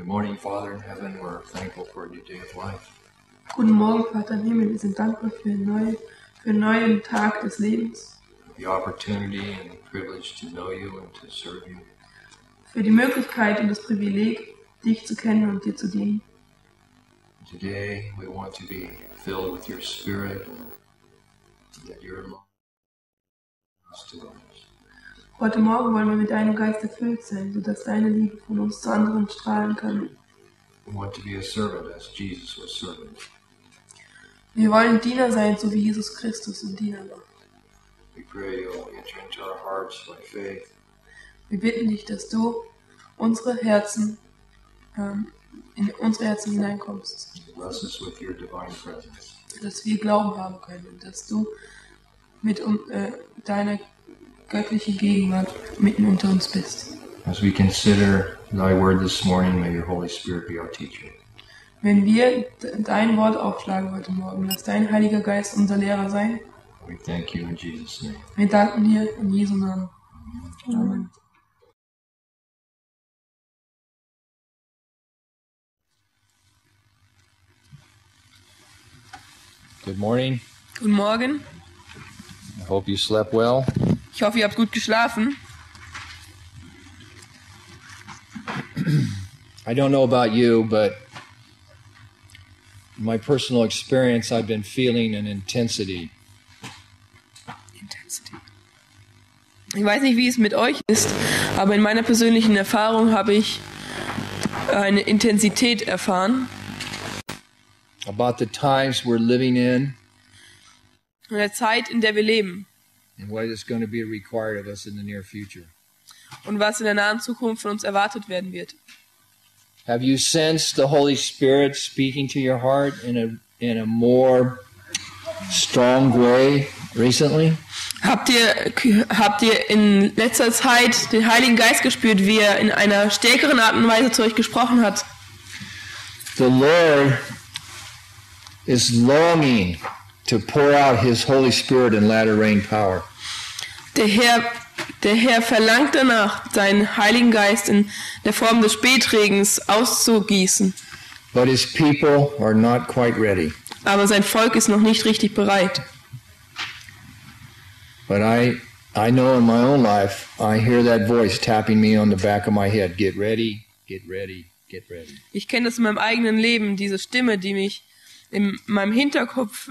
Good morning, Father in heaven. We're thankful for a new day of life. Guten Morgen, Vater im Himmel. Wir sind dankbar für einen neuen Tag des Lebens. The opportunity and the privilege to know you and to serve you. Für die Möglichkeit und das Privileg, dich zu kennen und dir zu dienen. Today we want to be filled with your Spirit and that your love is to others. Heute Morgen wollen wir mit deinem Geist erfüllt sein, sodass deine Liebe von uns zu anderen strahlen kann. We want to be a servant as Jesus was servant. Wir wollen Diener sein, so wie Jesus Christus ein Diener war. We pray you'll enter into our hearts by faith. Wir bitten dich, dass du in unsere Herzen hineinkommst. Bless us with your divine presence. Dass wir Glauben haben können und dass du mit deiner göttlichen Gegenwart mitten unter uns bist. As we consider thy word this morning, may your Holy Spirit be our teacher. Wenn wir dein Wort aufschlagen heute Morgen, lass dein Heiliger Geist unser Lehrer sein. We thank you in Jesus' name. Wir danken dir in Jesu Namen. Amen. Good morning. Guten Morgen. I hope you slept well. Ich hoffe, ihr habt gut geschlafen. I don't know about you, but in my personal experience, I've been feeling an intensity. Ich weiß nicht, wie es mit euch ist, aber in meiner persönlichen Erfahrung habe ich eine Intensität erfahren. About the times we're living in In der Zeit, in der wir leben. and what is going to be required of us in the near future. Und was in der nahen Zukunft von uns erwartet werden wird. Have you sensed the Holy Spirit speaking to your heart in a more strong way recently? Habt ihr in letzter Zeit den Heiligen Geist gespürt, wie er in einer stärkeren Art und Weise zu euch gesprochen hat? The Lord is longing to pour out His Holy Spirit in latter rain power. Der Herr verlangt danach, seinen Heiligen Geist in der Form des Spätregens auszugießen. But His people are not quite ready. Aber sein Volk ist noch nicht richtig bereit. But I know in my own life, I hear that voice tapping me on the back of my head. Get ready, get ready, get ready. Ich kenne das in meinem eigenen Leben, diese Stimme, die mich in meinem Hinterkopf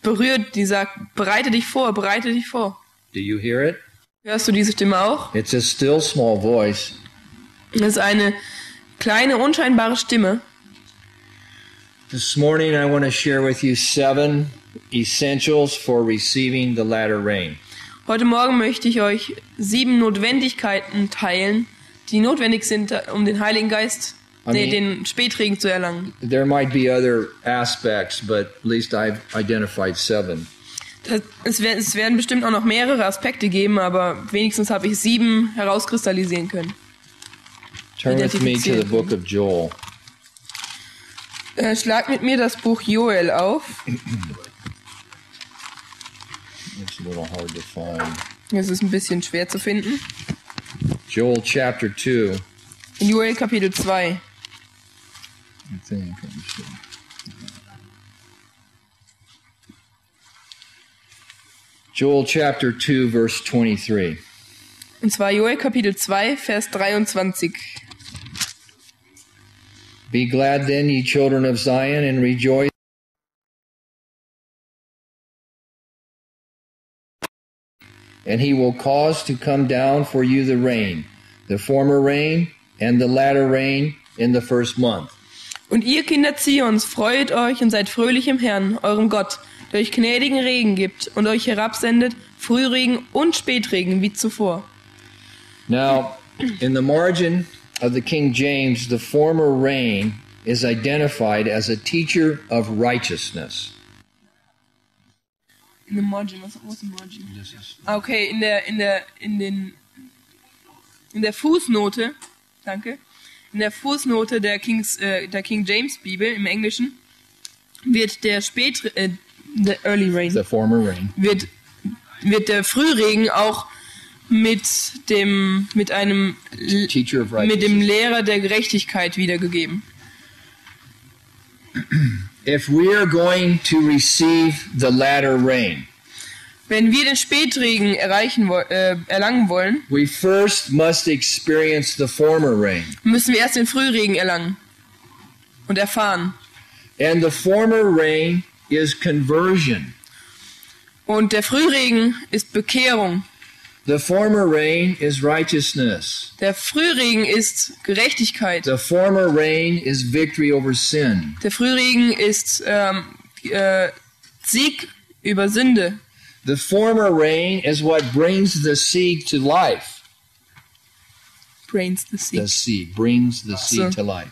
berührt, die sagt, bereite dich vor, bereite dich vor. Do you hear it? Hörst du diese Stimme auch? It's a still small voice. Das ist eine kleine, unscheinbare Stimme. This morning I want to share with you 7 essentials for receiving the latter rain. Heute Morgen möchte ich euch 7 Notwendigkeiten teilen, die notwendig sind, um den Heiligen Geist, den Spätregen zu erlangen. There might be other aspects, but at least I've identified 7. Es werden bestimmt auch noch mehrere Aspekte geben, aber wenigstens habe ich 7 herauskristallisieren können. Turn with me to the book of Joel. Schlag mit mir das Buch Joel auf. It's a little hard to find. Es ist ein bisschen schwer zu finden. Joel chapter 2. In Joel Kapitel 2. I think. Let me see. Joel chapter 2 verse 23. Und zwar Joel Kapitel 2, Vers 23. Be glad then, ye children of Zion, and rejoice. And he will cause to come down for you the rain, the former rain and the latter rain in the first month. Und ihr Kinder Zions, freut euch und seid fröhlich im Herrn, eurem Gott, der euch gnädigen Regen gibt und euch herabsendet, Frühregen und Spätregen wie zuvor. Now, in the margin of the King James, the former rain is identified as a teacher of righteousness. In the margin, was ist im Margin? This is Okay, in der Fußnote, danke, in der Fußnote der King James Bibel im Englischen wird der the early rain, the former rain. wird der Frühregen auch mit dem Teacher of mit dem righteousness. Lehrer der Gerechtigkeit wiedergegeben. If we are going to receive the latter rain, Wenn wir den Spätregen erlangen wollen, we first must experience the former rain. müssen wir erst den Frühregen erlangen und erfahren. And the former rain is conversion. Und der Frühregen ist Bekehrung. The former rain is righteousness. Der Frühregen ist Gerechtigkeit. The former rain is victory over sin. Der Frühregen ist Sieg über Sünde. The former rain is what brings the seed to life. Brings the seed. The seed brings the seed to life.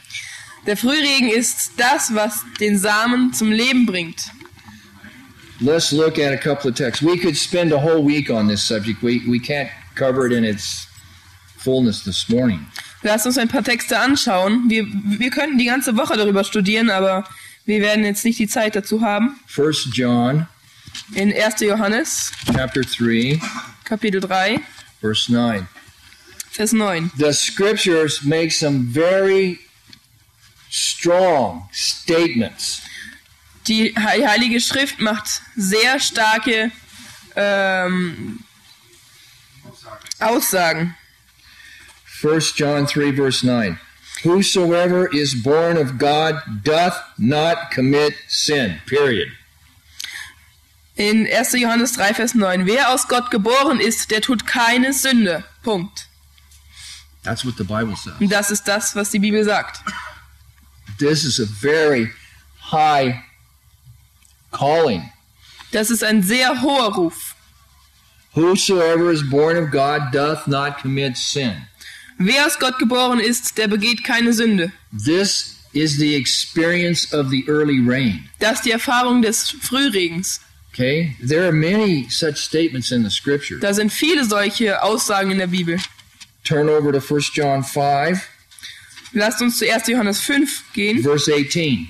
Der Frühregen ist das, was den Samen zum Leben bringt. Let's look at a couple of texts. We could spend a whole week on this subject. We can't cover it in its fullness this morning. Lasst uns ein paar Texte anschauen. Wir könnten die ganze Woche darüber studieren, aber wir werden jetzt nicht die Zeit dazu haben. 1 John In 1. Johannes, chapter 3, Kapitel 3, verse 9. Vers 9. The scriptures make some very strong statements. Die Heilige Schrift macht sehr starke Aussagen. 1 John 3, verse 9. Whosoever is born of God doth not commit sin. Period. In 1. Johannes 3, Vers 9. Wer aus Gott geboren ist, der tut keine Sünde. Punkt. That's what the Bible says. Und das ist das, was die Bibel sagt. This is a very high calling. Das ist ein sehr hoher Ruf. Whosoever is born of God doth not commit sin. Wer aus Gott geboren ist, der begeht keine Sünde. This is the experience of the early rain. Das ist die Erfahrung des Frühregens. Okay? There are many such statements in the scripture. Da sind viele solche Aussagen in der Bibel. Turn over to 1 John 5, Lasst uns zu 1. Johannes 5 gehen, verse 18.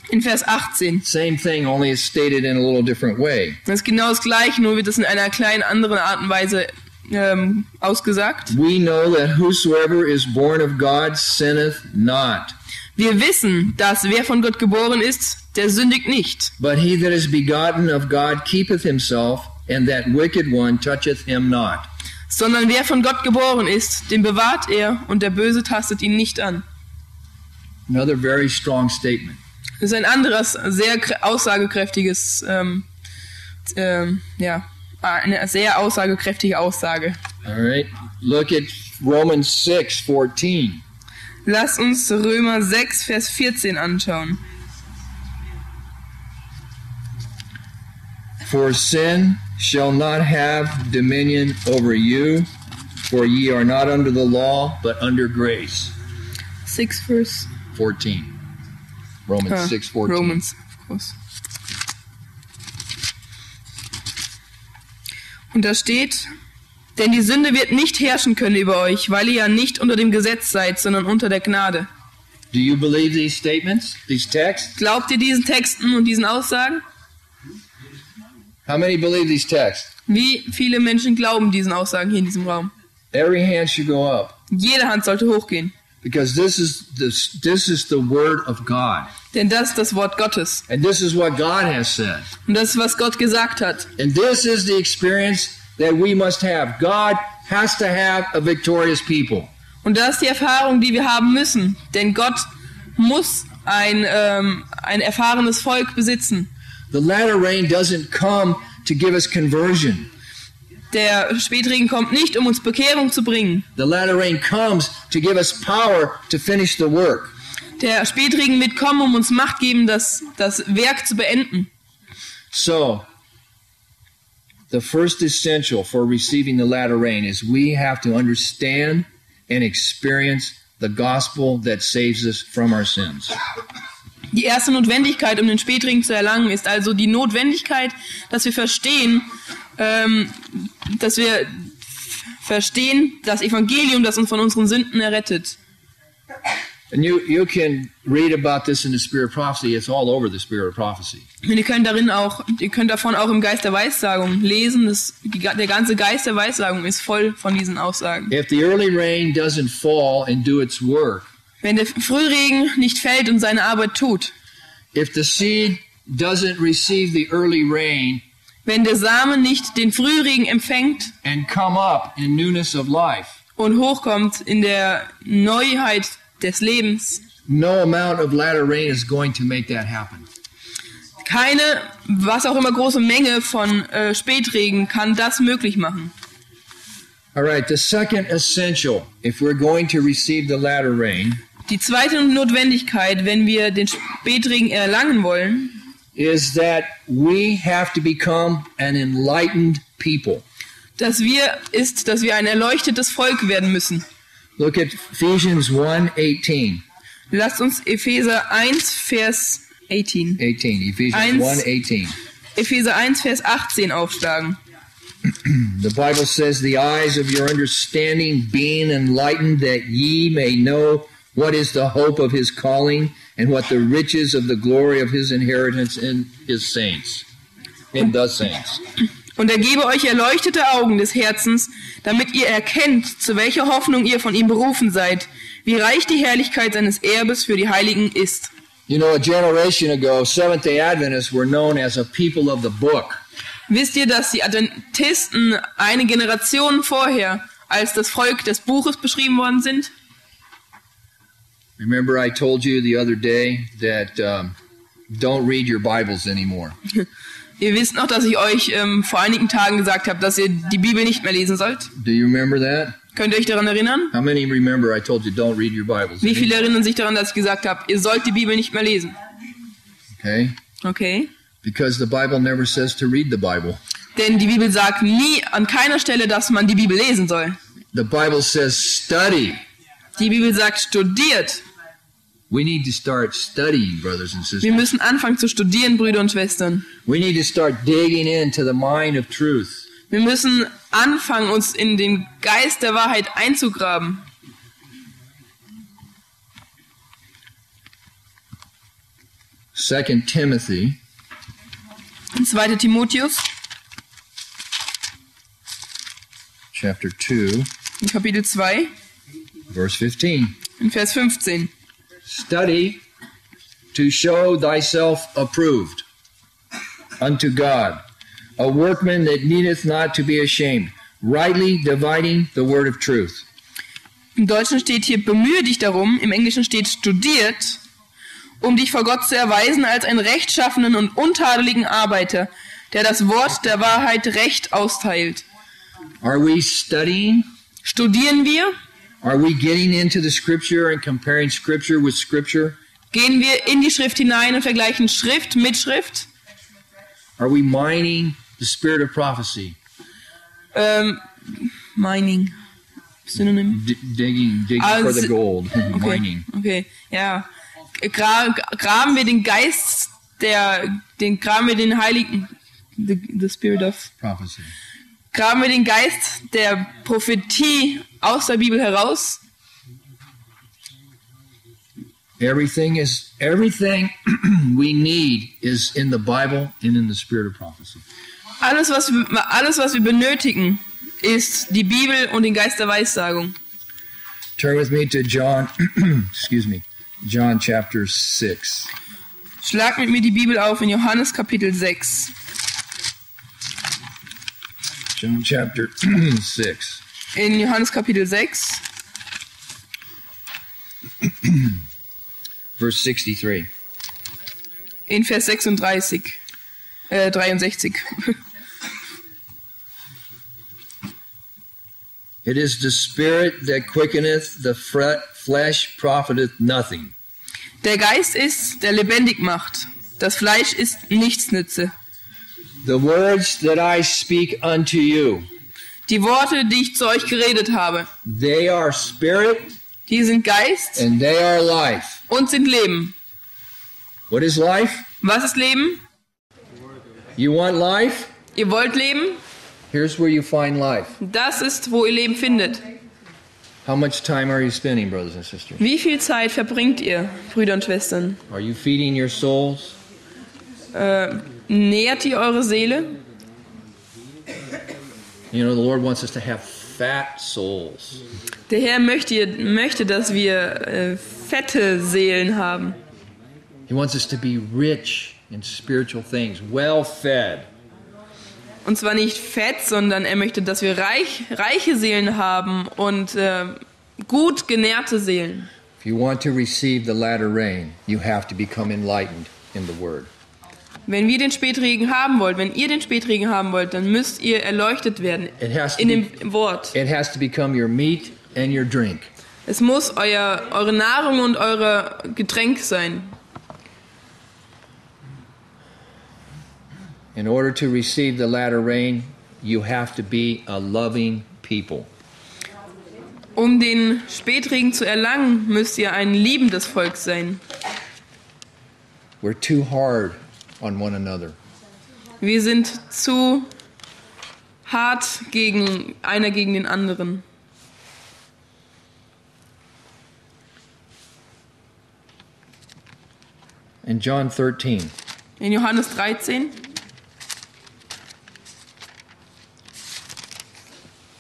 in Vers 18. Same thing, only it's stated in a little different way. Das ist genau das Gleiche, nur wird es in einer kleinen anderen Art und Weise ausgesagt. We know that whosoever is born of God sinneth not. Wir wissen, dass wer von Gott geboren ist, der sündigt nicht. But he that is begotten of God keepeth himself, and that wicked one toucheth him not. Sondern wer von Gott geboren ist, den bewahrt er und der Böse tastet ihn nicht an. Another very strong statement. Das ist ein anderes, sehr aussagekräftiges, eine sehr aussagekräftige Aussage. All right. Look at Romans 6:14. Lass uns Römer 6, Vers 14 anschauen. For sin shall not have dominion over you, for ye are not under the law, but under grace. 6 Vers 14. Romans 6:14. Romans, of course. Und da steht, denn die Sünde wird nicht herrschen können über euch, weil ihr ja nicht unter dem Gesetz seid, sondern unter der Gnade. Do you believe these statements, these texts? Glaubt ihr diesen Texten und diesen Aussagen? How many believe these texts? Wie viele Menschen glauben diesen Aussagen hier in diesem Raum? Every hand should go up, Jede Hand sollte hochgehen, because this is the word of God. denn das ist das Wort Gottes. And this is what God has said. Und das ist, was Gott gesagt hat. And this is the experience that we must have. God has to have a victorious people. Und das ist die Erfahrung, die wir haben müssen, denn Gott muss ein erfahrenes Volk besitzen. The latter rain doesn't come to give us conversion. Der Spätregen kommt nicht, um uns Bekehrung zu bringen. The latter rain comes to give us power to finish the work. Der Spätregen wird kommen, um uns Macht geben, das Werk zu beenden. So, the first essential for receiving the latter rain is we have to understand and experience the gospel that saves us from our sins. Die erste Notwendigkeit, um den Spätregen zu erlangen, ist also die Notwendigkeit, dass wir verstehen, das Evangelium, das uns von unseren Sünden errettet. And you can read about this in the Spirit of Prophecy. It's all over the Spirit of Prophecy. Und ihr könnt davon auch im Geist der Weissagung lesen. Der ganze Geist der Weissagung ist voll von diesen Aussagen. If the early rain doesn't fall and do its work, Wenn der Frühregen nicht fällt und seine Arbeit tut, if the seed doesn't receive the early rain wenn der Samen nicht den Frühregen empfängt and come up in newness of life, und hochkommt in der Neuheit des Lebens, no amount of latter rain is going to make that happen. keine, was auch immer große Menge von Spätregen kann das möglich machen. All right, the second essential, if we're going to receive the latter rain, Die zweite Notwendigkeit, wenn wir den Spätregen erlangen wollen, is that we have to become an enlightened people. dass wir ein erleuchtetes Volk werden müssen. Look at Ephesians 1:18. Lasst uns Epheser 1, Vers 18. 18. Ephesians 1:18. Epheser 1, Vers 18 aufschlagen. The Bible says, "The eyes of your understanding being enlightened, that ye may know what is the hope of his calling, and what the riches of the glory of his inheritance in his saints." In the saints. Und er gebe euch erleuchtete Augen des Herzens, damit ihr erkennt, zu welcher Hoffnung ihr von ihm berufen seid, wie reich die Herrlichkeit seines Erbes für die Heiligen ist. You know, a generation ago, Seventh-day Adventists were known as a people of the book. Wisst ihr, dass die Adventisten eine Generation vorher als das Volk des Buches beschrieben worden sind? Remember, I told you the other day that don't read your Bibles anymore. Ihr wisst noch, dass ich euch vor einigen Tagen gesagt habe, dass ihr die Bibel nicht mehr lesen sollt. Do you remember that? Könnt ihr euch daran erinnern? How many remember I told you don't read your Bibles? Wie viele erinnern sich daran, dass ich gesagt habe, ihr sollt die Bibel nicht mehr lesen? Okay? Okay. Because the Bible never says to read the Bible. Denn die Bibel sagt nie an keiner Stelle, dass man die Bibel lesen soll. The Bible says study. Die Bibel sagt studiert. We need to start studying, brothers and Wir sisters. müssen anfangen zu studieren, Brüder und Schwestern. We need to start digging into the mine of truth. Wir müssen anfangen, uns in den Geist der Wahrheit einzugraben. Second Timothy 2. Timotheus, chapter 2, in Kapitel 2, verse 15. in Vers 15. Study to show thyself approved unto God, a workman that needeth not to be ashamed, rightly dividing the word of truth. Im Deutschen steht hier, bemühe dich darum, im Englischen steht studiert, um dich vor Gott zu erweisen als einen rechtschaffenen und untadeligen Arbeiter, der das Wort der Wahrheit recht austeilt. Are we studying? Studieren wir? Are we getting into the Scripture and comparing Scripture with Scripture? Gehen wir in die Schrift hinein und vergleichen Schrift mit Schrift? Are we mining the spirit of prophecy? Mining. Synonym. Digging for the gold. Okay, Mining. okay, ja. Graben wir den Geist graben wir den Heiligen, the spirit of Prophecy. Graben wir den Geist der Prophetie aus der Bibel heraus? Everything we need is in the Bible and in the spirit of prophecy. Alles, was wir benötigen, ist die Bibel und den Geist der Weissagung. Turn with me to John, John chapter 6. Schlag mit mir die Bibel auf in Johannes Kapitel 6. John chapter 6. In Johannes Kapitel 6, verse 63. in Vers 63. It is the spirit that quickeneth, the flesh profiteth nothing. Der Geist ist, der lebendig macht. Das Fleisch ist nichts nütze. The words that I speak unto you, Die Worte, die ich zu euch geredet habe, they are spirit die sind Geist and they are life. und sind Leben. What is life? Was ist Leben? You want life? Ihr wollt Leben? Here's where you find life. Das ist, wo ihr Leben findet. How much time are you spending, brothers and sisters? Wie viel Zeit verbringt ihr, Brüder und Schwestern? Are you feeding your souls? Nährt ihr eure Seele? You know, the Lord wants us to have fat souls. Der Herr möchte, dass wir fette Seelen haben. He wants us to be rich in spiritual things, well fed. Und zwar nicht fett, sondern er möchte, dass wir reiche Seelen haben und gut genährte Seelen. If you want to receive the latter rain, you have to become enlightened in the Word. Wenn ihr den Spätregen haben wollt, dann müsst ihr erleuchtet werden in dem Wort. It has to become your meat and your drink. Es muss eure Nahrung und euer Getränk sein. In order to receive the latter rain, you have to be a loving people. Um den Spätregen zu erlangen, müsst ihr ein liebendes Volk sein. We're too hard on one another. Wir sind zu hart einer gegen den anderen. In John 13, In Johannes 13,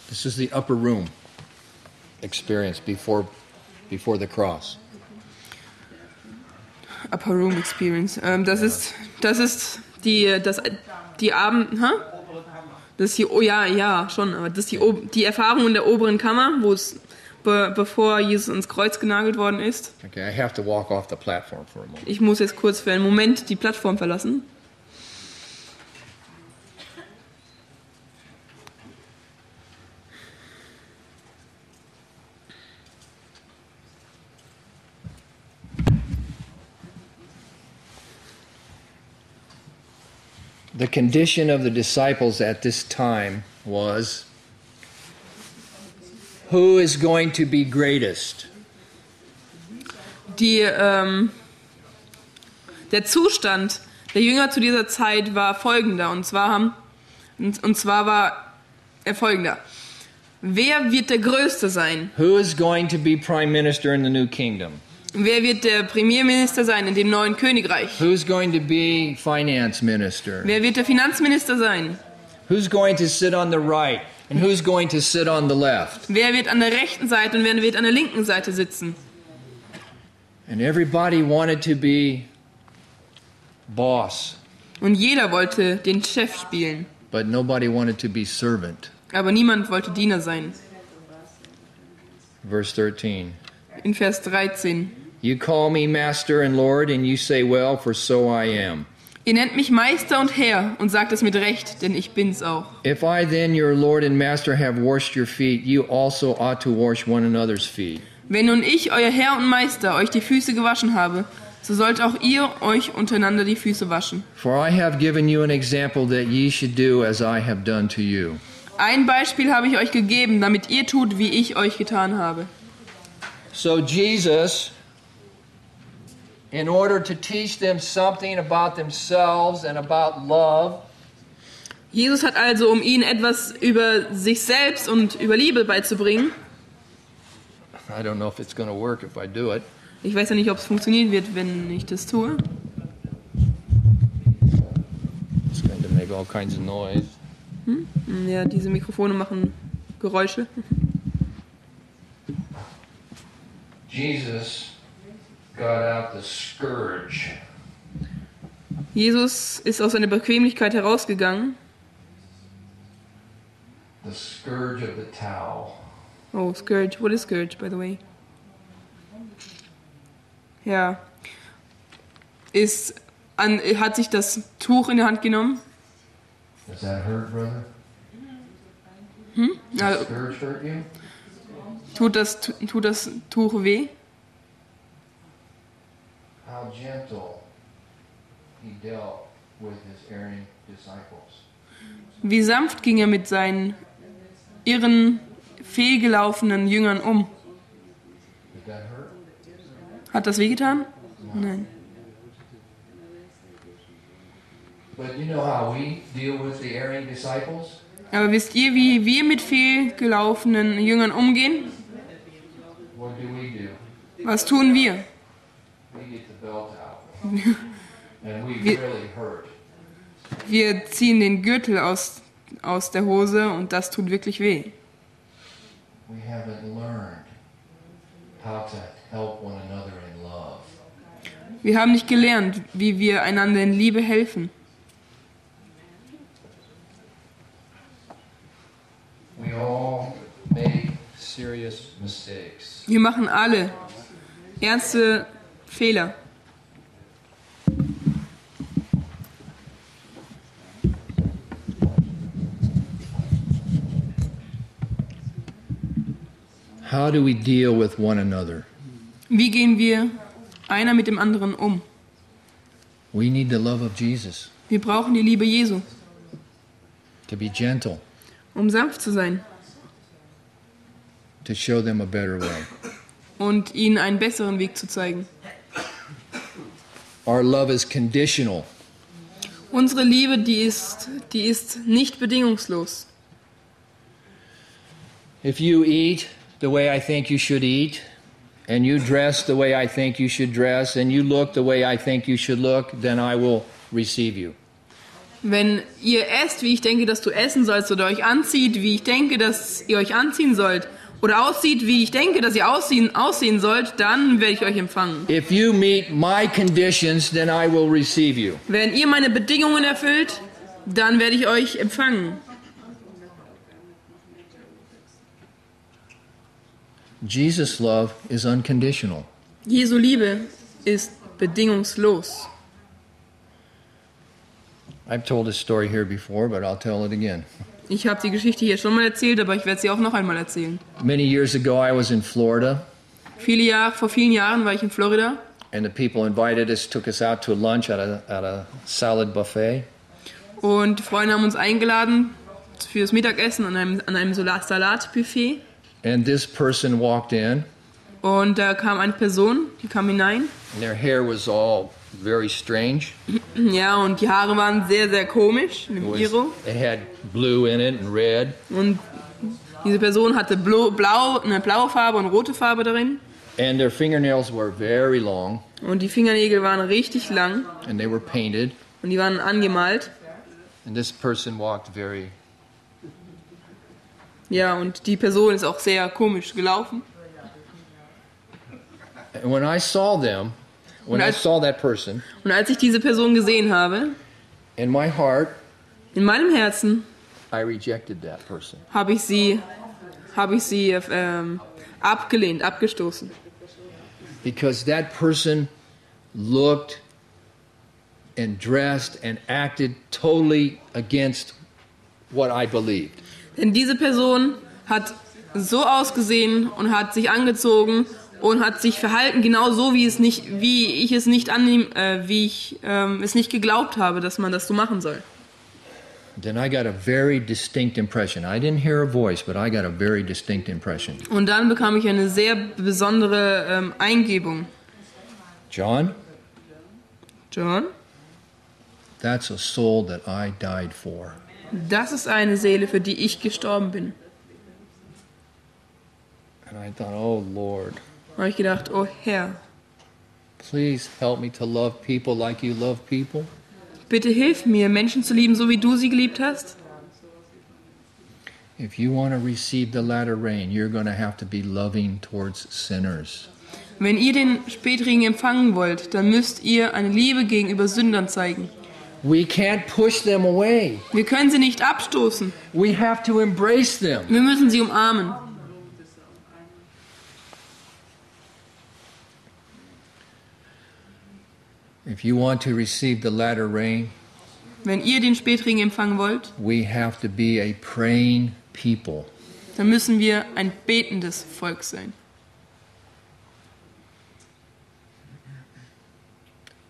this is the upper room experience before the cross. Upper Room Experience. Das ist die Abend, das ist die, oh ja, schon, aber das ist die Erfahrung in der oberen Kammer, wo es bevor Jesus ins Kreuz genagelt worden ist. Okay, I have to walk off the platform for a moment. Ich muss jetzt kurz für einen Moment die Plattform verlassen. The condition of the disciples at this time was, who is going to be greatest? Der Zustand der Jünger zu dieser Zeit war folgender, und zwar war er folgender. Wer wird der Größte sein? Who is going to be prime minister in the new kingdom? Wer wird der Premierminister sein in dem neuen Königreich? Who's going to be finance minister? Wer wird der Finanzminister sein? Who's going to sit on the right and who's going to sit on the left? Wer wird an der rechten Seite und wer wird an der linken Seite sitzen? And everybody wanted to be boss, Und jeder wollte den Chef spielen, but nobody wanted to be servant. aber niemand wollte Diener sein. Verse 13. In Vers 13. You call me master and Lord, and you say, well, for so I am. Ihr nennt mich Meister und Herr und sagt es mit Recht, denn ich bin's auch. If I then, your Lord and Master, have washed your feet, you also ought to wash one another's feet. Wenn nun ich, euer Herr und Meister, euch die Füße gewaschen habe, so sollt auch ihr euch untereinander die Füße waschen. For I have given you an example that ye should do as I have done to you. Ein Beispiel habe ich euch gegeben, damit ihr tut, wie ich euch getan habe. So Jesus, in order to teach them something about themselves and about love, Jesus hat also, um ihnen etwas über sich selbst und über Liebe beizubringen. I don't know if it's going to work if I do it. Ich weiß ja nicht, ob es funktionieren wird, wenn ich das tue. It's going to make all kinds of noise. Ja, diese Mikrofone machen Geräusche. Jesus got out the scourge. Jesus ist aus seiner Bequemlichkeit herausgegangen. The scourge of the towel. Oh, scourge. What is scourge, by the way? Ja. Hat sich das Tuch in die Hand genommen. Does that hurt, brother? Ja, Does scourge hurt you? tut das Tuch weh? How gentle he dealt with his erring disciples. Wie sanft ging er mit seinen irren, fehlgelaufenen Jüngern um? Did that hurt? Hat das wehgetan? Nein. But you know how we deal with the erring disciples? Aber wisst ihr, wie wir mit fehlgelaufenen Jüngern umgehen? do we do? Was tun wir? We get the belt out. And we really hurt. Wir ziehen den Gürtel aus der Hose und das tut wirklich weh. We haven't learned how to help one another in love. Wir haben nicht gelernt, wie wir einander in Liebe helfen. We all make serious mistakes. Wir machen alle ernste Fehler. How do we deal with one another? Wie gehen wir einer mit dem anderen um? We need the love of Jesus Wir brauchen die Liebe Jesu, to be gentle, um sanft zu sein to show them a better way. und ihnen einen besseren Weg zu zeigen. Our love is conditional. Unsere Liebe, die ist nicht bedingungslos. If you eat the way I think you should eat, and you dress the way I think you should dress, and you look the way I think you should look, then I will receive you. Wenn ihr esst, wie ich denke, dass du essen sollst, oder euch anzieht, wie ich denke, dass ihr euch anziehen sollt, oder aussieht, wie ich denke, dass ihr aussehen sollt, dann werde ich euch empfangen. If you meet my conditions, then I will receive you. Wenn ihr meine Bedingungen erfüllt, dann werde ich euch empfangen. Jesus' love is unconditional. Jesu Liebe ist bedingungslos. I've told this story here before, but I'll tell it again. Ich habe die Geschichte hier schon mal erzählt, aber ich werde sie auch noch einmal erzählen. Many years ago, I was in Florida, Vor vielen Jahren war ich in Florida and the people invited us, took us out to lunch at a salad buffet. und die Freunde haben uns eingeladen für das Mittagessen an einem Salatbuffet. And this person walked in, Und da kam eine Person, die kam hinein. and their hair was all very strange. Ja, und die Haare waren sehr, sehr komisch mit Iro. It had blue in it and red. Und diese Person hatte eine blaue Farbe und rote Farbe darin. And their fingernails were very long, Und die Fingernägel waren richtig lang and they were painted. und die waren angemalt. And this person walked very. Ja, und die Person ist auch sehr komisch gelaufen. And when I saw them, when I saw that person, Und als ich diese Person gesehen habe, in my heart, in meinem Herzen I rejected that person. habe ich sie abgelehnt, abgestoßen. Because that person looked and dressed and acted totally against what I believed. Denn diese Person hat so ausgesehen und hat sich angezogen und hat sich verhalten genau so, wie ich es nicht geglaubt habe, dass man das so machen soll. Then I got a very distinct impression. I didn't hear a voice, but I got a very distinct impression. Und dann bekam ich eine sehr besondere Eingebung. John, John, that's a soul that I died for. das ist eine Seele, für die ich gestorben bin. And I thought, oh Lord, Da habe ich gedacht, oh Herr, please help me to love people like you love people. bitte hilf mir, Menschen zu lieben, so wie du sie geliebt hast. If you want to receive the latter rain, you're going to have to be loving towards sinners. Wenn ihr den Spätregen empfangen wollt, dann müsst ihr eine Liebe gegenüber Sündern zeigen. We can't push them away. Wir können sie nicht abstoßen. We have to embrace them. Wir müssen sie umarmen. If you want to receive the latter rain, Wenn ihr den Spätregen empfangen wollt, we have to be a praying people. dann müssen wir ein betendes Volk sein.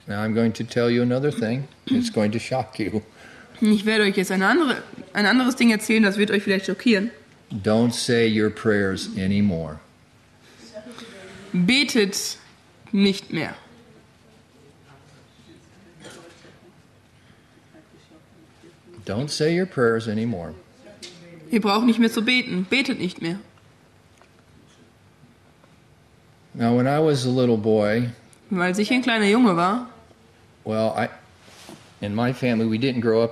Now I'm going to tell you another thing. It's going to shock you. Ich werde euch jetzt ein anderes Ding erzählen, das wird euch vielleicht schockieren. Don't say your prayers anymore. Betet nicht mehr. Don't say your prayers anymore. Ihr braucht nicht mehr zu beten. Betet nicht mehr. Now, when I was a little boy, Weil ich ein kleiner Junge war, well, in my family, I didn't grow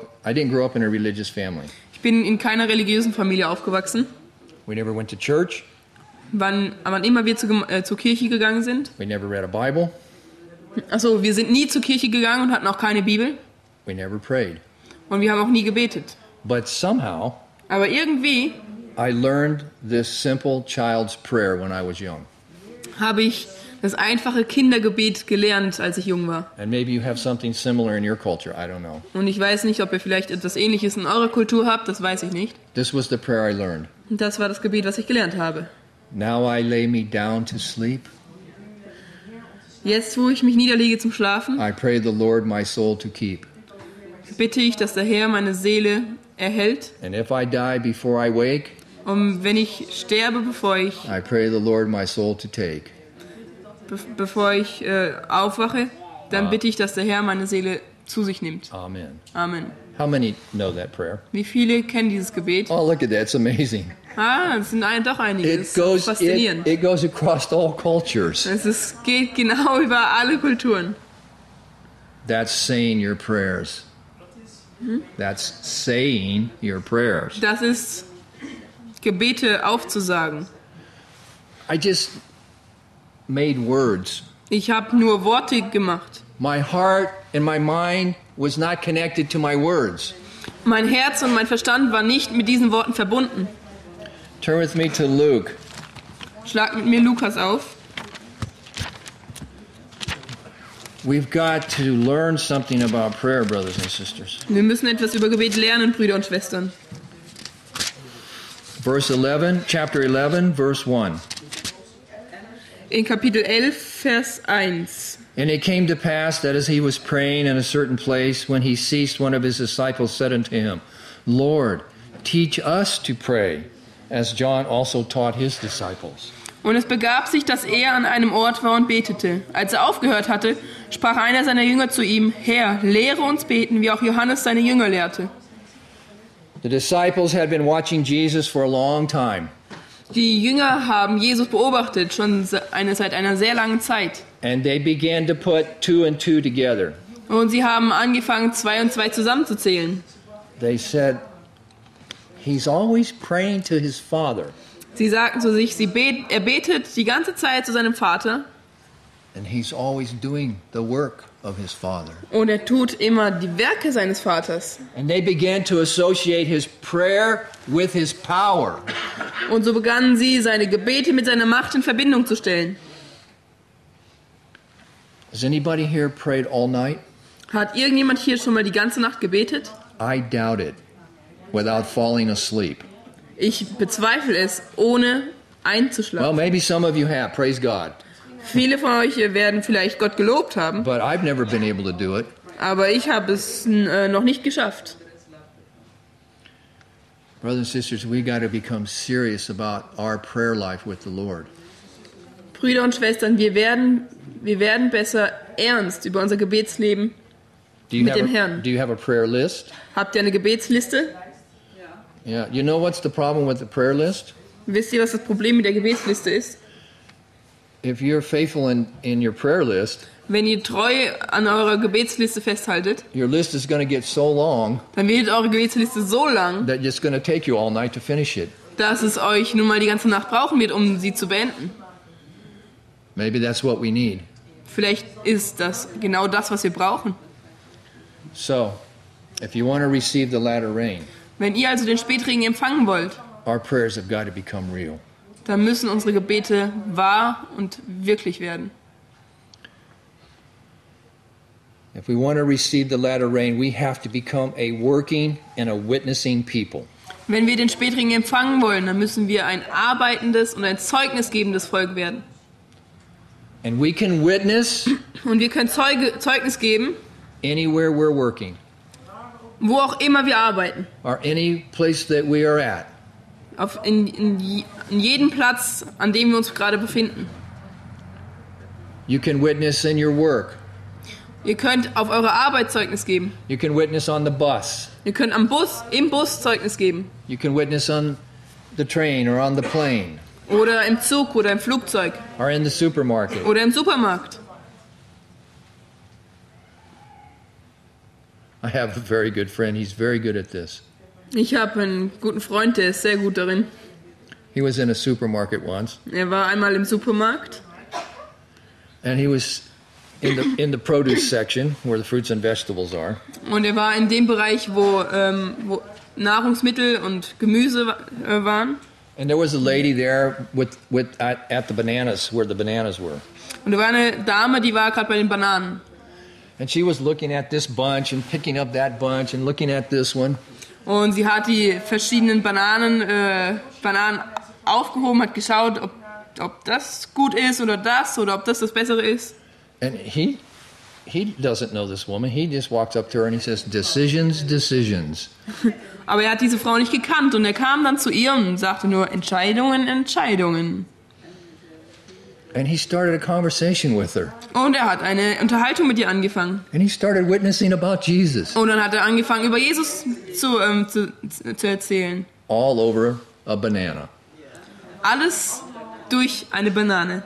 up in a religious family. ich bin in keiner religiösen Familie aufgewachsen. We never went to church. Wann immer wir zur Kirche gegangen sind. We never read a Bible. Achso, wir sind nie zur Kirche gegangen und hatten auch keine Bibel. We never prayed. Und wir haben auch nie gebetet. But somehow, Aber irgendwie I learned this simple child's prayer when I was young. habe ich das einfache Kindergebet gelernt, als ich jung war. And maybe you have something similar in your culture. I don't know. Und ich weiß nicht, ob ihr vielleicht etwas Ähnliches in eurer Kultur habt, das weiß ich nicht. This was the prayer I learned. Und das war das Gebet, was ich gelernt habe. Now I lay me down to sleep. Jetzt, wo ich mich niederlege zum Schlafen, I pray the Lord my soul to keep. bitte ich, dass der Herr meine Seele erhält. And if I die before I wake, Und wenn ich sterbe, bevor ich I pray the Lord my soul to take. aufwache, dann bitte ich, dass der Herr meine Seele zu sich nimmt. Amen. Amen. How many know that prayer? Wie viele kennen dieses Gebet? Oh, look at that. It's amazing. Das sind doch einige. Das It ist goes, faszinierend. it goes across all cultures. Es geht genau über alle Kulturen. That's saying your prayers. That's saying your prayers. Das ist Gebete aufzusagen. I just made words. Ich habe nur Worte gemacht. My heart and my mind was not connected to my words. Mein Herz und mein Verstand waren nicht mit diesen Worten verbunden. Turn with me to Luke. Schlag mit mir Lukas auf. We've got to learn something about prayer, brothers and sisters. Wir müssen etwas über Gebet lernen, Brüder und Schwestern. Chapter 11, verse 1. In Kapitel 11, Vers 1. And it came to pass that as he was praying in a certain place, when he ceased, one of his disciples said unto him, Lord, teach us to pray, as John also taught his disciples. Und es begab sich, dass er an einem Ort war und betete. Als er aufgehört hatte, sprach einer seiner Jünger zu ihm, Herr, lehre uns beten, wie auch Johannes seine Jünger lehrte. The disciples had been watching Jesus for a long time. Die Jünger haben Jesus beobachtet, schon seit einer sehr langen Zeit. And they began to put two and two together. Und sie haben angefangen, 2 und 2 zusammenzuzählen. They said, he's always praying to his Father. Sie sagten zu sich, er betet die ganze Zeit zu seinem Vater. And he's always doing the work of his Father. Und er tut immer die Werke seines Vaters. And they began to associate his prayer with his power. Und so begannen sie, seine Gebete mit seiner Macht in Verbindung zu stellen. Has anybody here prayed all night? Hat irgendjemand hier schon mal die ganze Nacht gebetet? I doubt it, without falling asleep. Ich bezweifle es, ohne Well, einzuschlafen. maybe some of you have, praise God. Viele von euch werden vielleicht Gott gelobt haben, But I've never been able to do it. aber ich habe es noch nicht geschafft. Brothers and sisters, we got to become serious about our prayer life with the Lord. Brüder und Schwestern, wir werden besser ernst über unser Gebetsleben mit dem Herrn. Do you have a prayer list? Habt ihr eine Gebetsliste? Yeah. You know what's the problem with the prayer list? Wisst ihr, was das Problem mit der Gebetsliste ist? If you're faithful in your prayer list, Wenn ihr treu an eurer Gebetsliste festhaltet, your list is going to get so long dann wird eure Gebetsliste so lang, that it's going to take you all night to finish it. dass es euch nun mal die ganze Nacht brauchen wird, um sie zu beenden. Maybe that's what we need. Vielleicht ist das genau das, was wir brauchen. So, if you want to receive the latter rain, Wenn ihr also den Spätregen empfangen wollt, our prayers have got to become real. dann müssen unsere Gebete wahr und wirklich werden. If we want to receive the latter rain, we have to become a working and a witnessing people. Wenn wir den Spätregen empfangen wollen, dann müssen wir ein arbeitendes und ein zeugnisgebendes Volk werden. And we can witness Und wir können Zeugnis geben, anywhere we're working wo auch immer wir arbeiten. or any place that we are at. In jedem Platz, an dem wir uns gerade befinden. You can witness in your work. Ihr könnt auf eure Arbeit Zeugnis geben. You can witness on the bus. Ihr könnt im Bus Zeugnis geben. You can witness on the train or on the plane. Oder im Zug oder im Flugzeug. or in the supermarket. Oder im Supermarkt. I have a very good friend. He's very good at this. Ich habe einen guten Freund, der ist sehr gut darin. He was in a supermarket once, Er war einmal im Supermarkt and he was in the produce section where the fruits and vegetables are. und er war in dem Bereich, wo Nahrungsmittel und Gemüse waren. And there was a lady there at the bananas, where the bananas were. Und da war eine Dame, die war gerade bei den Bananen. And she was looking at this bunch and picking up that bunch and looking at this one. Und sie hat die verschiedenen Bananen aufgehoben, hat geschaut, ob das gut ist oder ob das Bessere ist. And he doesn't know this woman. He just walks up to her and he says, "Decisions, decisions." Aber er hat diese Frau nicht gekannt und er kam dann zu ihr und sagte nur, Entscheidungen, Entscheidungen. And he started a conversation with her. Und er hat eine Unterhaltung mit ihr angefangen. And he started witnessing about Jesus. Und dann hat er angefangen, über Jesus zu erzählen. All over a banana. Alles durch eine Banane.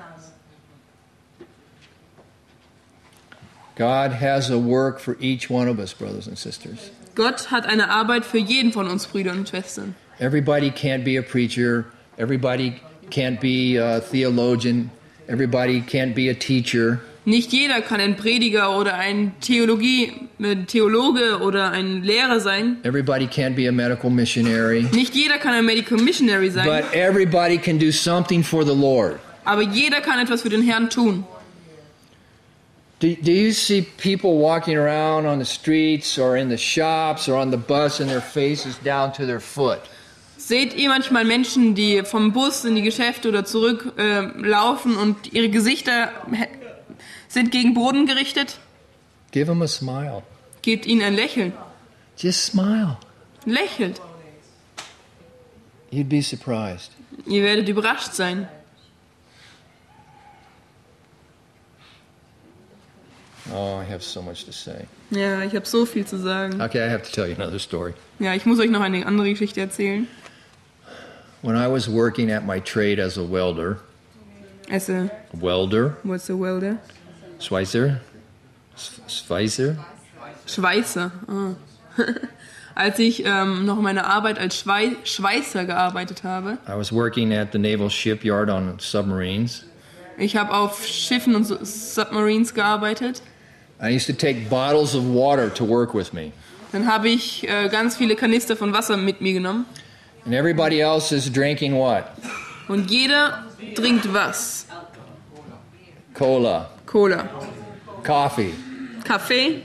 God has a work for each one of us, brothers and sisters. Gott hat eine Arbeit für jeden von uns, Brüder und Schwestern. Everybody can't be a preacher. Everybody can't be a theologian. Everybody can't be a teacher. Nicht jeder kann ein Prediger oder ein Theologe oder ein Lehrer sein. Everybody can't be a medical missionary. Nicht jeder kann ein Medical Missionary sein. But everybody can do something for the Lord. Aber jeder kann etwas für den Herrn tun. Do you see people walking around on the streets or in the shops or on the bus and their faces down to their foot? Seht ihr manchmal Menschen, die vom Bus in die Geschäfte oder zurück laufen und ihre Gesichter sind gegen Boden gerichtet? Give them a smile. Gebt ihnen ein Lächeln. Just smile. Lächelt. You'd be surprised. Ihr werdet überrascht sein. Oh, I have so much to say. Ja, ich habe so viel zu sagen. Okay, I have to tell you another story. Ja, ich muss euch noch eine andere Geschichte erzählen. When I was working at my trade as a welder, What's a welder? Schweizer, Schweißer. Ah. Als ich noch meine Arbeit als Schweißer gearbeitet habe. I was working at the naval shipyard on submarines. Ich habe auf Schiffen und Submarines gearbeitet. I used to take bottles of water to work with me. Dann habe ich ganz viele Kanister von Wasser mit mir genommen. And everybody else is drinking what? Und jeder trinkt was? Cola, coffee. Kaffee.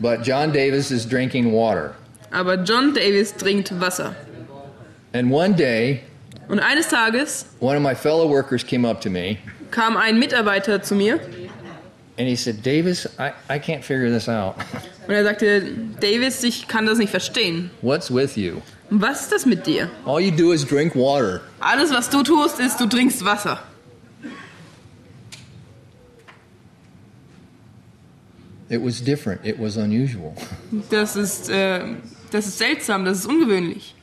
But John Davis is drinking water. Aber John Davis trinkt Wasser. And one day, Und eines Tages one of my fellow workers came up to me kam ein Mitarbeiter zu mir and he said, "Davis, I can't figure this out. und er sagte, Davis, ich kann das nicht verstehen. What's with you? Was ist das mit dir? All you do is drink water." Alles, was du tust, ist, du trinkst Wasser. It was different. It was unusual. Das ist seltsam, das ist ungewöhnlich.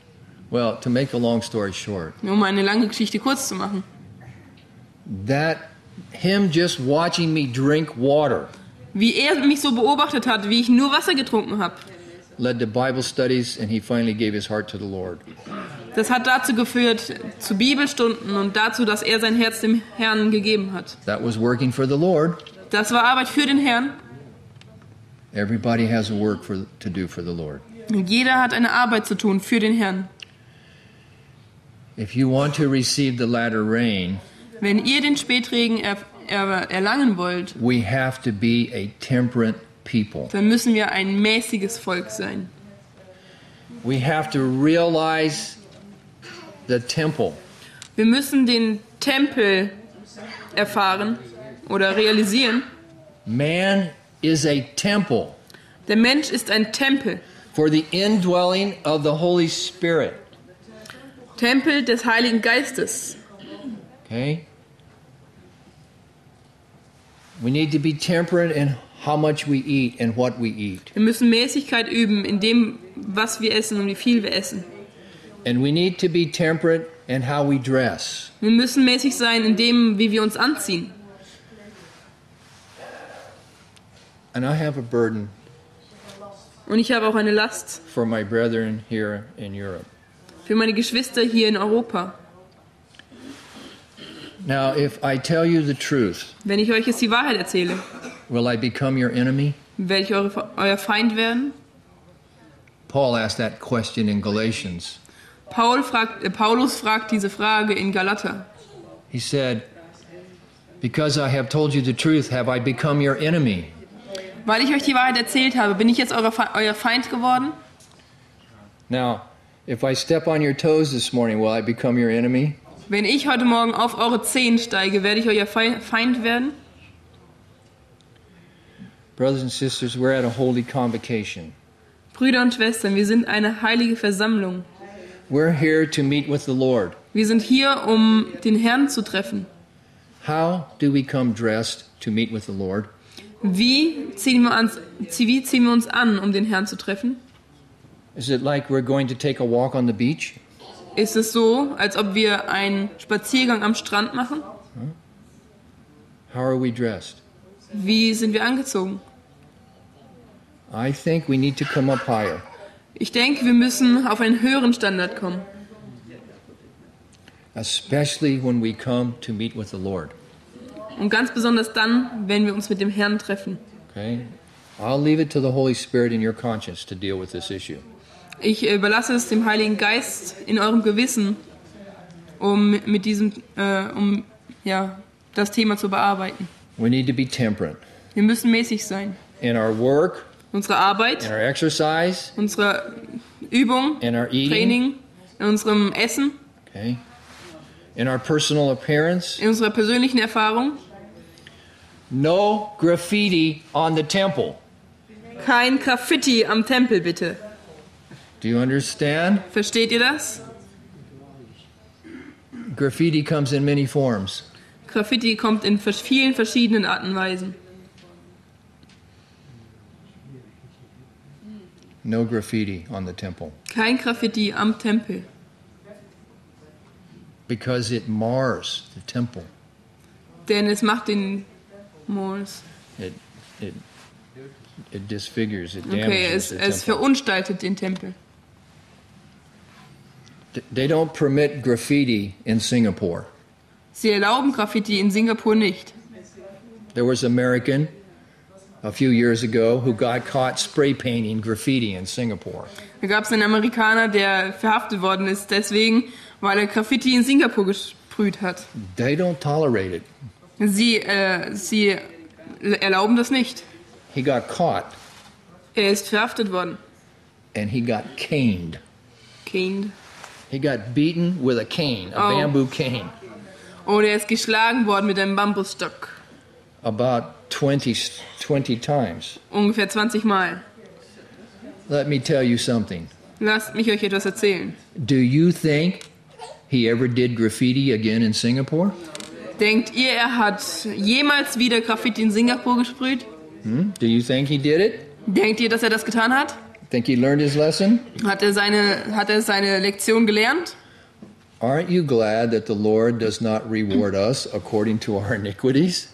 Well, to make a long story short, Um eine lange Geschichte kurz zu machen. him just watching me drink water Wie er mich so beobachtet hat, wie ich nur Wasser getrunken habe, led to Bible studies, and he finally gave his heart to the Lord. das hat dazu geführt, zu Bibelstunden und dazu, dass er sein Herz dem Herrn gegeben hat. That was working for the Lord. Das war Arbeit für den Herrn. Everybody has a work to do for the Lord. Und jeder hat eine Arbeit zu tun für den Herrn. If you want to receive the latter rain, Wenn ihr den Spätregen erlangen wollt, we have to be a temperate people. dann müssen wir ein mäßiges Volk sein. We have to realize the temple. Wir müssen den Tempel erfahren oder realisieren. Man is a temple Der Mensch ist ein Tempel. for the indwelling of the Holy Spirit. Tempel des Heiligen Geistes. Okay? We need to be temperate in how much we eat and what we eat. Wir müssen Mäßigkeit üben in dem, was wir essen und wie viel wir essen. And we need to be temperate and how we dress. Wir müssen mäßig sein in dem, wie wir uns anziehen. And I have a burden Und ich habe auch eine Last for my brethren here in Europe. für meine Geschwister hier in Europa. Now, if I tell you the truth, Wenn ich euch jetzt die Wahrheit erzähle, will I become your enemy? werde ich euer Feind werden? Paul asked that question in Galatians. Paulus fragt diese Frage in Galater. He said, because I have told you the truth, have I become your enemy? Weil ich euch die Wahrheit erzählt habe, bin ich jetzt euer Feind geworden? Now, if I step on your toes this morning, will I become your enemy? Wenn ich heute Morgen auf eure Zehen steige, werde ich euer Feind werden? Brothers and sisters, we're at a holy convocation. Brüder und Schwestern, wir sind eine heilige Versammlung. We're here to meet with the Lord. Wir sind hier, um den Herrn zu treffen. How do we come dressed to meet with the Lord? Wie ziehen wir uns an, um den Herrn zu treffen? Is it like we're going to take a walk on the beach? Ist es so, als ob wir einen Spaziergang am Strand machen? How are we dressed? Wie sind wir angezogen? I think we need to come up higher. Ich denke, wir müssen auf einen höheren Standard kommen. Especially when we come to meet with the Lord. Und ganz besonders dann, wenn wir uns mit dem Herrn treffen. Okay? I'll leave it to the Holy Spirit in your conscience to deal with this issue. Ich überlasse es dem Heiligen Geist in eurem Gewissen, um das Thema zu bearbeiten. We need to be temperate Wir müssen mäßig sein. in our work, Unsere Arbeit, in our exercise, unsere Übung, in our eating, Training, in unserem Essen, okay? In our personal appearance. in unserer persönlichen Erfahrung. No graffiti on the temple. Kein Graffiti am Tempel, bitte. Do you understand? Versteht ihr das? Graffiti comes in many forms. Graffiti kommt in vielen verschiedenen Arten und Weisen. No graffiti on the temple. Kein Graffiti am Tempel. Because it mars the temple. Denn es macht den Mors. It disfigures, it Okay, damages the es temple. verunstaltet den Tempel. They don't permit graffiti in Singapore. Sie erlauben Graffiti in Singapur nicht. There was an American a few years ago who got caught spray painting graffiti in Singapore. Da gab es einen Amerikaner, der verhaftet worden ist, deswegen, weil er Graffiti in Singapur gesprüht hat. They don't tolerate it. Sie erlauben das nicht. He got caught Er ist verhaftet worden. and he got caned. Caned. He got beaten with a cane, a Oh. bamboo cane, Oder er ist geschlagen worden mit einem Bambusstock. about 20 times. Ungefähr 20 Mal. Let me tell you something. Lasst mich euch etwas erzählen. Do you think he ever did graffiti again in Singapore? Denkt ihr, er hat jemals wieder Graffiti in Singapur gesprüht? Do you think he did it? Denkt ihr, dass er das getan hat? Think he learned his lesson? Hat er seine Lektion gelernt? Aren't you glad that the Lord does not reward us according to our iniquities?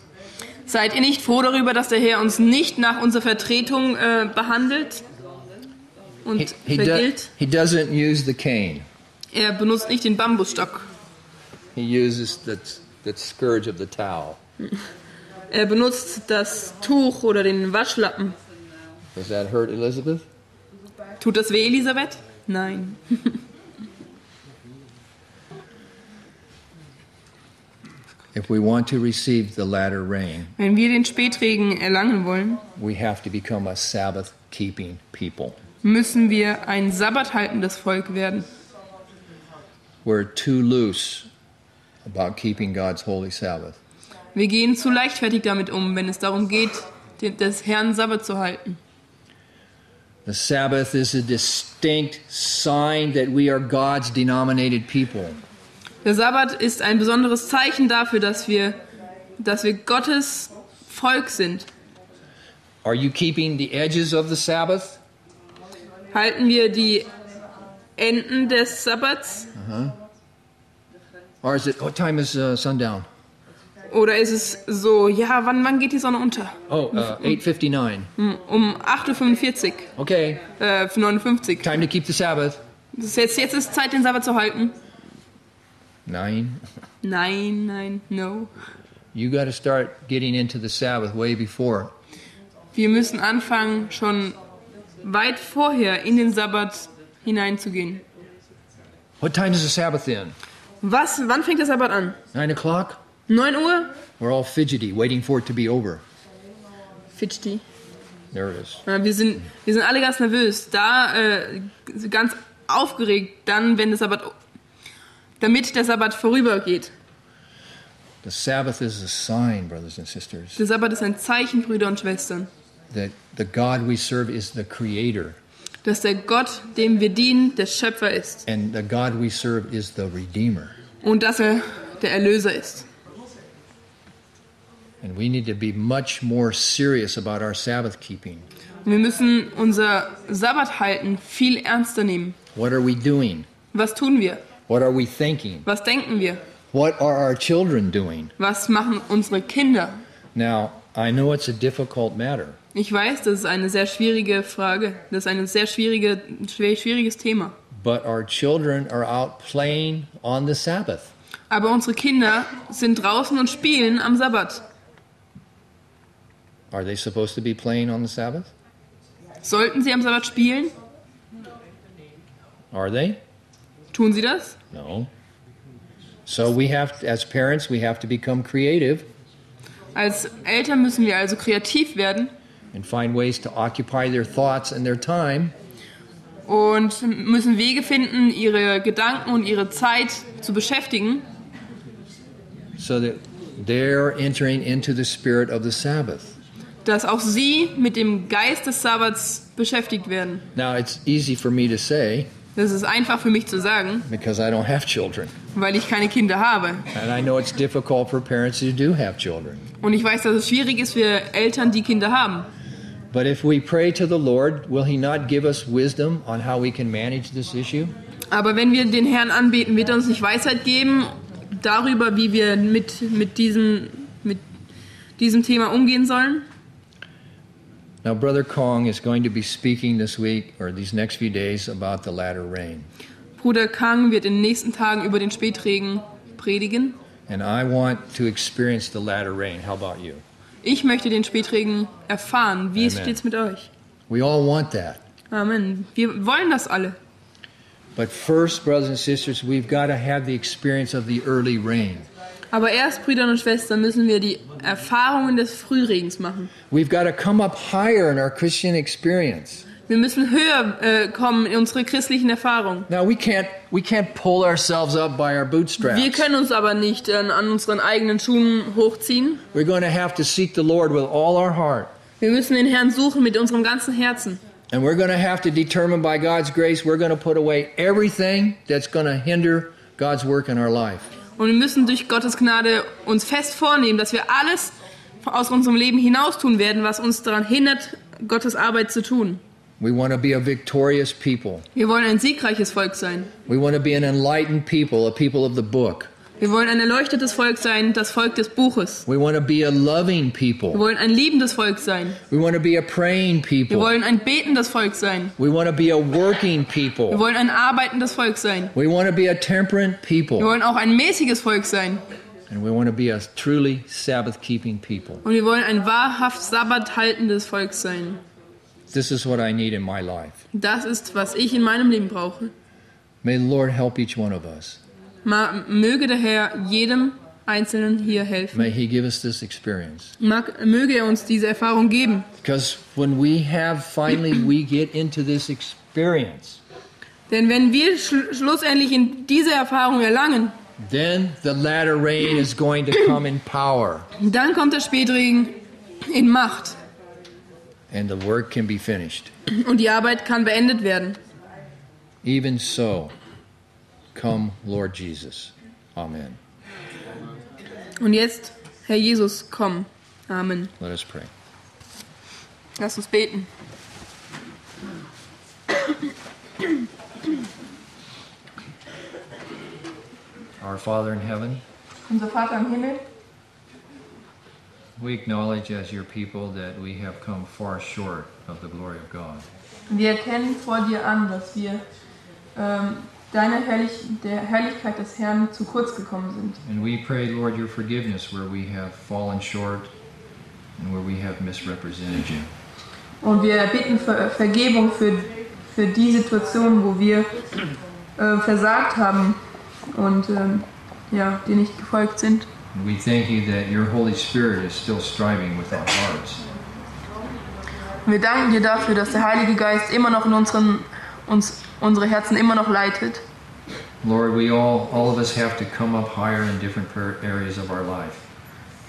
Seid ihr nicht froh darüber, dass der Herr uns nicht nach unserer Vertretung behandelt und vergilt? He doesn't use the cane. Er benutzt nicht den Bambusstock. He uses the scourge of the towel. Er benutzt das Tuch oder den Waschlappen. Does that hurt Elizabeth? Tut das weh, Elisabeth? Nein. If we want to receive the latter rain, Wenn wir den Spätregen erlangen wollen, we have to become a Sabbath-keeping people. müssen wir ein sabbathaltendes Volk werden. We're too loose about keeping God's holy Sabbath. Wir gehen zu leichtfertig damit um, wenn es darum geht, des Herrn Sabbat zu halten. The Sabbath is a distinct sign that we are God's denominated people. Der Sabbat ist ein besonderes Zeichen dafür, dass wir Gottes Volk sind. Are you keeping the edges of the Sabbath? Halten wir die Enden des Sabbats? Or is it, what time is sundown? Oder ist es so, ja, wann geht die Sonne unter? Oh, 8:59. Um 8:45 Uhr. Okay, 59. time to keep the Sabbath. Jetzt ist Zeit, den Sabbat zu halten. 9. Nein, no. You got to start getting into the Sabbath way before. Wir müssen anfangen, schon weit vorher in den Sabbat hineinzugehen. What time is the Sabbath in? Wann fängt der Sabbat an? 9 o'clock? 9 Uhr? We're all fidgety, waiting for it to be over. Fidgety. There it is. Wir sind alle ganz nervös, ganz aufgeregt, dann, damit der Sabbat vorübergeht. The Sabbath is a sign, brothers and sisters, Der Sabbat ist ein Zeichen, Brüder und Schwestern, that the God we serve is the Creator, dass der Gott, dem wir dienen, der Schöpfer ist and the God we serve is the Redeemer. und dass er der Erlöser ist. And we need to be much more serious about our Sabbath keeping. Und wir müssen unser Sabbathalten viel ernster nehmen. What are we doing? Was tun wir? What are we thinking? Was denken wir? What are our children doing? Was machen unsere Kinder? Now, I know it's a difficult matter, Ich weiß, das ist eine sehr schwierige Frage. Das ist ein sehr schwieriges Thema. but our children are out playing on the Sabbath. Aber unsere Kinder sind draußen und spielen am Sabbat. Are they supposed to be playing on the Sabbath? Sollten sie am Sabbat spielen? Are they? Tun sie das? No. So we have, as parents, we have to become creative Als Eltern müssen wir also kreativ werden and find ways to occupy their thoughts and their time und müssen Wege finden, ihre Gedanken und ihre Zeit zu beschäftigen, so that they're entering into the spirit of the Sabbath. dass auch sie mit dem Geist des Sabbats beschäftigt werden. Now, it's easy for me to say Das ist einfach für mich zu sagen, because I don't have children. weil ich keine Kinder habe. And I know it's difficult for parents who do have children. Und ich weiß, dass es schwierig ist für Eltern, die Kinder haben. But if we pray to the Lord, will He not give us wisdom on how we can manage this issue? Aber wenn wir den Herrn anbeten, wird er uns nicht Weisheit geben darüber, wie wir mit diesem Thema umgehen sollen. Now, Brother Kong is going to be speaking this week or these next few days about the latter rain. Bruder Kang wird in den nächsten Tagen über den Spätregen predigen. And I want to experience the latter rain. How about you? Ich möchte den Spätregen erfahren. Wie Amen. steht's mit euch? We all want that. Amen. Wir wollen das alle. But first, brothers and sisters, we've got to have the experience of the early rain. Aber erst, Brüder und Schwestern, müssen wir die Erfahrungen des Frühregens machen. We've got to come up higher in our Christian experience. Wir müssen höher kommen in unsere christlichen Erfahrungen. Now, we can't pull ourselves up by our bootstraps. Wir können uns aber nicht an unseren eigenen Schuhen hochziehen. We're going to have to seek the Lord with all our heart. Wir müssen den Herrn suchen mit unserem ganzen Herzen. And we're going to have to determine by God's grace, we're going to put away everything that's going to hinder God's work in our life. Und wir müssen durch Gottes Gnade uns fest vornehmen, dass wir alles aus unserem Leben hinaus tun werden, was uns daran hindert, Gottes Arbeit zu tun. We want to be a victorious people. Wir wollen ein siegreiches Volk sein. We want to be an enlightened people, a people of the book. Wir wollen ein erleuchtetes Volk sein, das Volk des Buches. We want to be a loving Wir people. wollen ein liebendes Volk sein. We want to be a praying Wir people. wollen ein betendes Volk sein. We want to be a working Wir people. wollen ein arbeitendes Volk sein. We want to be a temperate Wir people. wollen auch ein mäßiges Volk sein. And we want to be a truly Sabbath-keeping people. Und wir wollen ein wahrhaft sabbathaltendes Volk sein. This is what I need in my life. Das ist, was ich in meinem Leben brauche. May the Lord help each one of us. Möge der Herr jedem Einzelnen hier helfen. May He give us this experience. Möge er uns diese Erfahrung geben. Because when we get into this experience, Denn wenn wir schlussendlich in diese Erfahrung erlangen, then the latter rain is going to come in power. dann kommt der Spätregen in Macht. And the work can be finished. Und die Arbeit kann beendet werden. Even so, come, Lord Jesus. Amen. Und jetzt, Herr Jesus, komm. Amen. Let us pray. Lass uns beten. Our Father in heaven, Unser Vater im Himmel, we acknowledge as your people that we have come far short of the glory of God. wir erkennen vor dir an, dass wir der Herrlichkeit des Herrn zu kurz gekommen sind. And we pray, Lord, your forgiveness where we have fallen short and where we have misrepresented you. Und wir bitten Vergebung für die Situation, wo wir versagt haben und dir nicht gefolgt sind. And we thank you that your Holy Spirit is still striving with our hearts. Und wir danken dir dafür, dass der Heilige Geist immer noch in unsere Herzen immer noch leitet. Lord, we all of us have to come up higher in different areas of our life.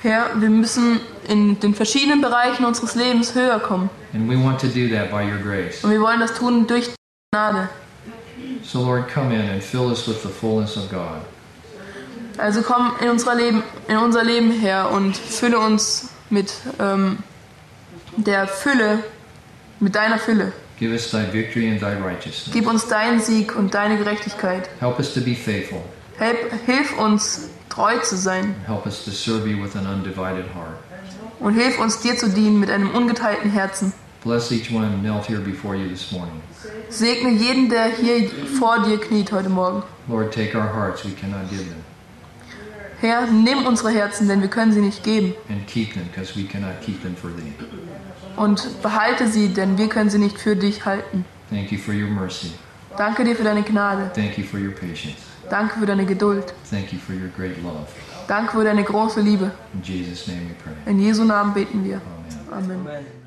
Herr, wir müssen in den verschiedenen Bereichen unseres Lebens höher kommen. And we want to do that by your grace. Und wir wollen das tun durch Gnade. So Lord, come in and fill us with the fullness of God. Also komm in unser Leben her und fülle uns mit deiner Fülle. Give us thy victory and thy righteousness. Gib uns deinen Sieg und deine Gerechtigkeit. Help us to be faithful. Hilf uns, treu zu sein. Help us to serve you with an undivided heart. Und hilf uns, dir zu dienen mit einem ungeteilten Herzen. Bless each one knelt here before you this morning. Segne jeden, der hier vor dir kniet heute Morgen. Lord, take our hearts, we cannot give them. Herr, nimm unsere Herzen, denn wir können sie nicht geben. And keep them, because we cannot keep them for thee. Und behalte sie, denn wir können sie nicht für dich halten. Thank you for your mercy. Danke dir für deine Gnade. Thank you for your patience. Danke für deine Geduld. Thank you for your great love. Danke für deine große Liebe. In Jesus' name we pray. In Jesu Namen beten wir. Amen. Amen.